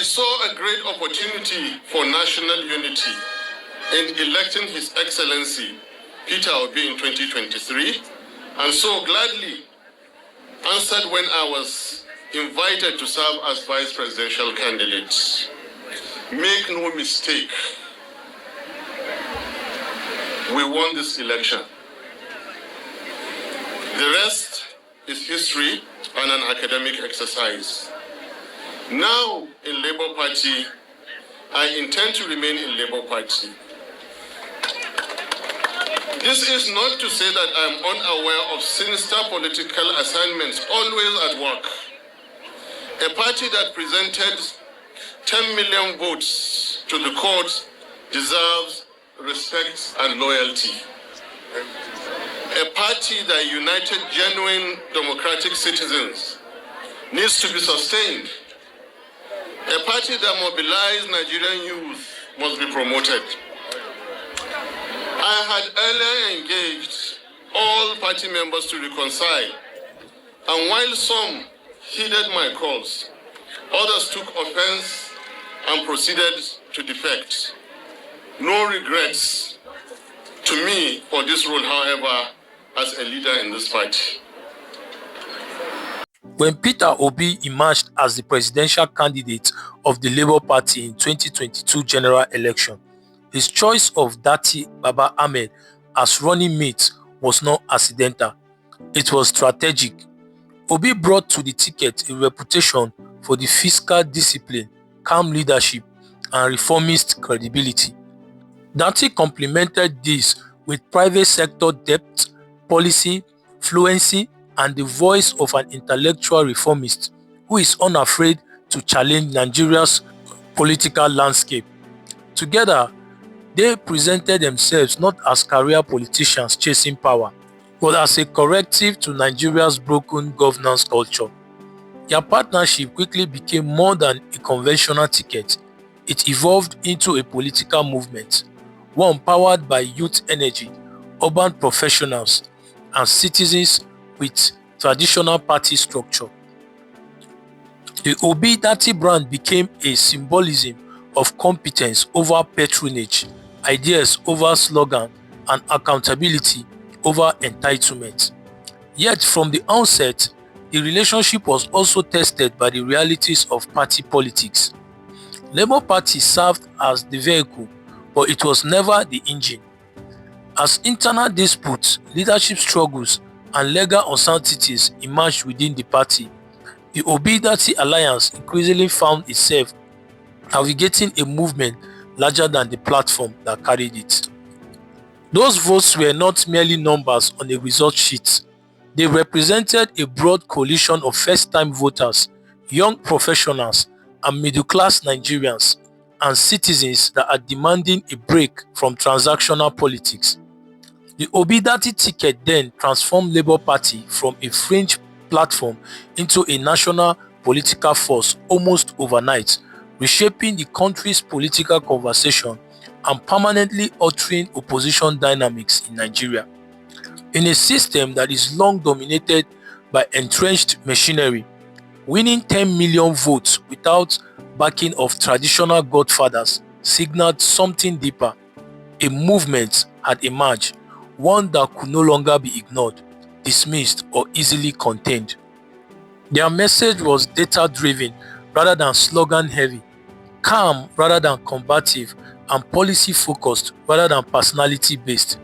saw a great opportunity for national unity in electing His Excellency Peter Obi in 2023, and so gladly answered when I was invited to serve as vice presidential candidate. Make no mistake, we won this election. The rest is history and an academic exercise. Now in Labour Party, I intend to remain in Labour Party. This is not to say that I am unaware of sinister political assignments always at work. A party that presented 10 million votes to the court deserves respect and loyalty. A party that united genuine democratic citizens needs to be sustained. A party that mobilized Nigerian youth must be promoted. I had earlier engaged all party members to reconcile, and while some heeded my calls, others took offense and proceeded to defect. No regrets to me for this role, however, as a leader in this party. When Peter Obi emerged as the presidential candidate of the Labour Party in 2022 general election, his choice of Datti Baba Ahmed as running mate was not accidental. It was strategic. Obi brought to the ticket a reputation for the fiscal discipline, calm leadership, and reformist credibility. Datti complemented this with private sector depth, policy, fluency, and the voice of an intellectual reformist who is unafraid to challenge Nigeria's political landscape. Together, they presented themselves not as career politicians chasing power, but as a corrective to Nigeria's broken governance culture. Their partnership quickly became more than a conventional ticket. It evolved into a political movement, one powered by youth energy, urban professionals, and citizens with traditional party structure. The Obi Datti brand became a symbolism of competence over patronage, ideas over slogan, and accountability over entitlement. Yet from the onset, the relationship was also tested by the realities of party politics. Labour Party served as the vehicle, but it was never the engine. As internal disputes, leadership struggles, and legal uncertainties emerged within the party, the Obi Datti alliance increasingly found itself navigating a movement larger than the platform that carried it. Those votes were not merely numbers on a result sheet. They represented a broad coalition of first-time voters, young professionals, and middle-class Nigerians, and citizens that are demanding a break from transactional politics. The Obi Datti ticket then transformed Labour Party from a fringe platform into a national political force almost overnight, reshaping the country's political conversation and permanently altering opposition dynamics in Nigeria. In a system that is long dominated by entrenched machinery, winning 10 million votes without backing of traditional godfathers signaled something deeper. A movement had emerged, one that could no longer be ignored, dismissed, or easily contained. Their message was data-driven rather than slogan-heavy, calm rather than combative, and policy-focused rather than personality-based.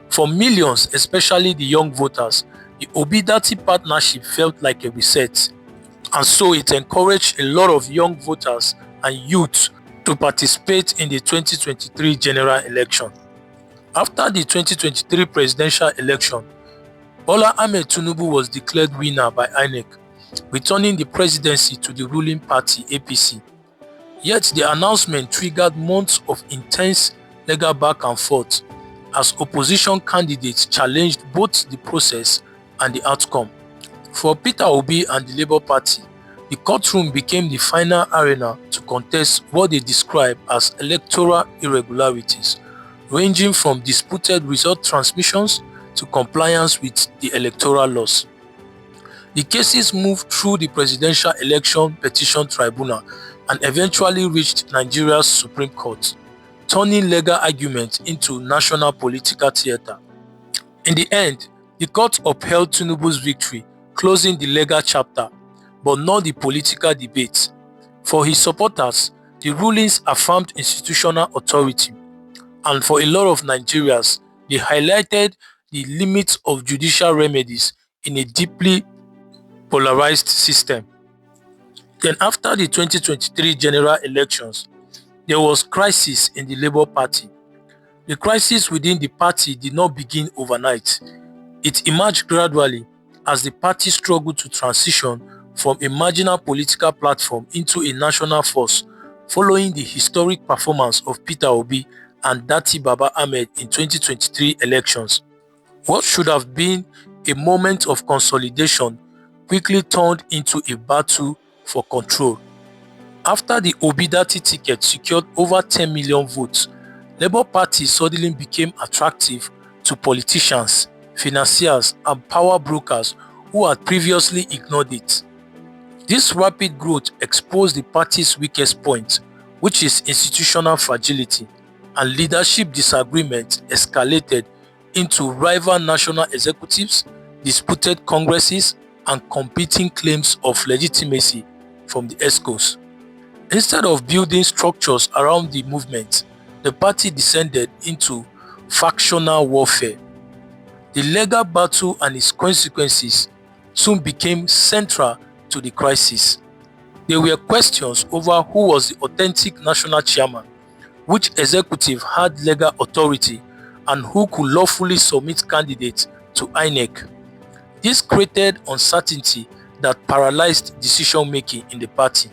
For millions, especially the young voters, the Obi Datti partnership felt like a reset, and so it encouraged a lot of young voters and youth to participate in the 2023 general election. After the 2023 presidential election, Bola Ahmed Tinubu was declared winner by INEC, returning the presidency to the ruling party APC. Yet the announcement triggered months of intense legal back and forth as opposition candidates challenged both the process and the outcome. For Peter Obi and the Labour Party, the courtroom became the final arena to contest what they describe as electoral irregularities, ranging from disputed result transmissions to compliance with the electoral laws. The cases moved through the Presidential Election Petition Tribunal and eventually reached Nigeria's Supreme Court, turning legal argument into national political theater. In the end, the court upheld Tinubu's victory, closing the legal chapter, but not the political debate. For his supporters, the rulings affirmed institutional authority, and for a lot of Nigerians, they highlighted the limits of judicial remedies in a deeply polarized system. Then after the 2023 general elections, there was crisis in the Labour Party. The crisis within the party did not begin overnight. It emerged gradually as the party struggled to transition from a marginal political platform into a national force following the historic performance of Peter Obi and Dati Baba Ahmed in 2023 elections. What should have been a moment of consolidation quickly turned into a battle for control. After the Obi Dati ticket secured over 10 million votes, Labour Party suddenly became attractive to politicians, financiers and power brokers who had previously ignored it. This rapid growth exposed the party's weakest point, which is institutional fragility, and leadership disagreement escalated into rival national executives, disputed congresses, and competing claims of legitimacy from the ESCOs. Instead of building structures around the movement, the party descended into factional warfare. The legal battle and its consequences soon became central to the crisis. There were questions over who was the authentic national chairman, which executive had legal authority, and who could lawfully submit candidates to INEC. This created uncertainty that paralyzed decision-making in the party.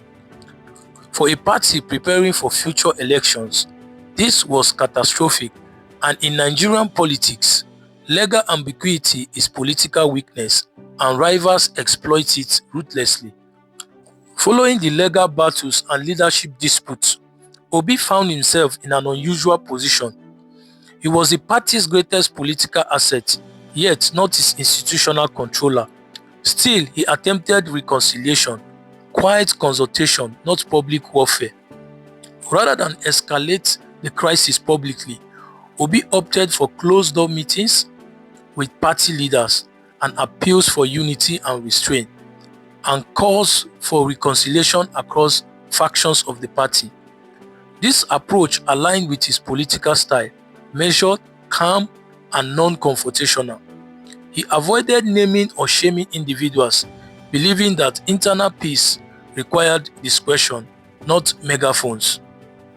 For a party preparing for future elections, this was catastrophic, and in Nigerian politics, legal ambiguity is political weakness, and rivals exploit it ruthlessly. Following the legal battles and leadership disputes, Obi found himself in an unusual position. He was the party's greatest political asset, yet not its institutional controller. Still, he attempted reconciliation, quiet consultation, not public warfare. Rather than escalate the crisis publicly, Obi opted for closed-door meetings with party leaders and appeals for unity and restraint, and calls for reconciliation across factions of the party. This approach aligned with his political style, measured, calm, and non-confrontational. He avoided naming or shaming individuals, believing that internal peace required discretion, not megaphones.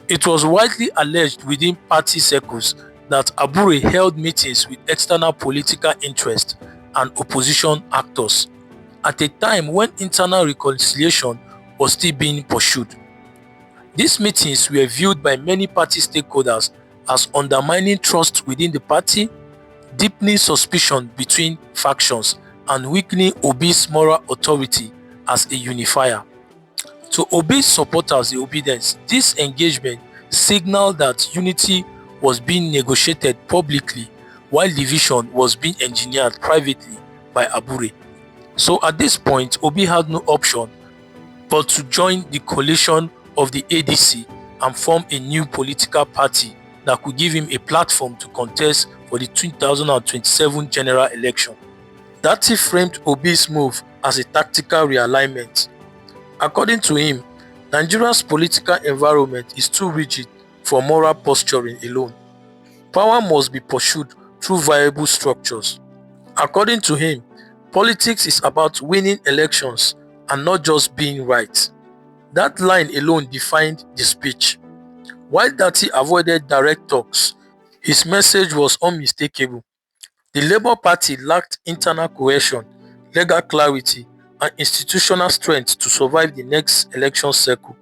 It was widely alleged within party circles that Abure held meetings with external political interests and opposition actors at a time when internal reconciliation was still being pursued. These meetings were viewed by many party stakeholders as undermining trust within the party, deepening suspicion between factions, and weakening Obi's moral authority as a unifier. To Obi's supporters, the Obedience, this engagement signaled that unity was being negotiated publicly while division was being engineered privately by Abure. So at this point, Obi had no option but to join the coalition of the ADC and form a new political party that could give him a platform to contest for the 2027 general election. Dati framed Obi's move as a tactical realignment. According to him, Nigeria's political environment is too rigid for moral posturing alone. Power must be pursued through viable structures. According to him, politics is about winning elections and not just being right. That line alone defined the speech. While Dati avoided direct talks, his message was unmistakable. The Labour Party lacked internal cohesion, legal clarity, and institutional strength to survive the next election cycle.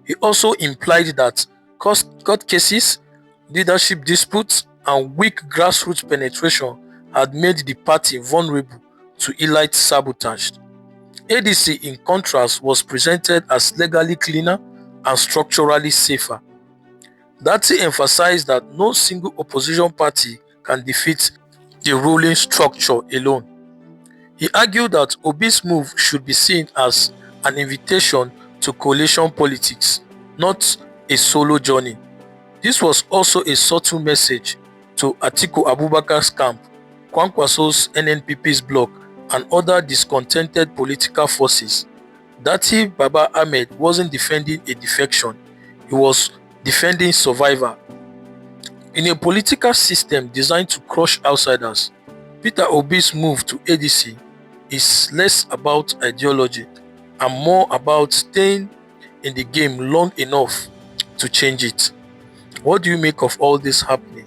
He also implied that court cases, leadership disputes, and weak grassroots penetration had made the party vulnerable to elite sabotage. ADC, in contrast, was presented as legally cleaner and structurally safer. Dati emphasized that no single opposition party can defeat the ruling structure alone. He argued that Obi's move should be seen as an invitation to coalition politics, not a solo journey. This was also a subtle message to Atiku Abubakar's camp, Kwankwaso's NNPP's bloc, and other discontented political forces. Dati Baba Ahmed wasn't defending a defection, he was defending survival. In a political system designed to crush outsiders, Peter Obi's move to ADC is less about ideology and more about staying in the game long enough to change it. What do you make of all this happening?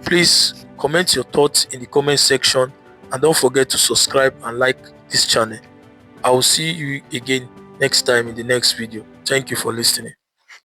Please comment your thoughts in the comment section and don't forget to subscribe and like this channel. I will see you again next time in the next video. Thank you for listening.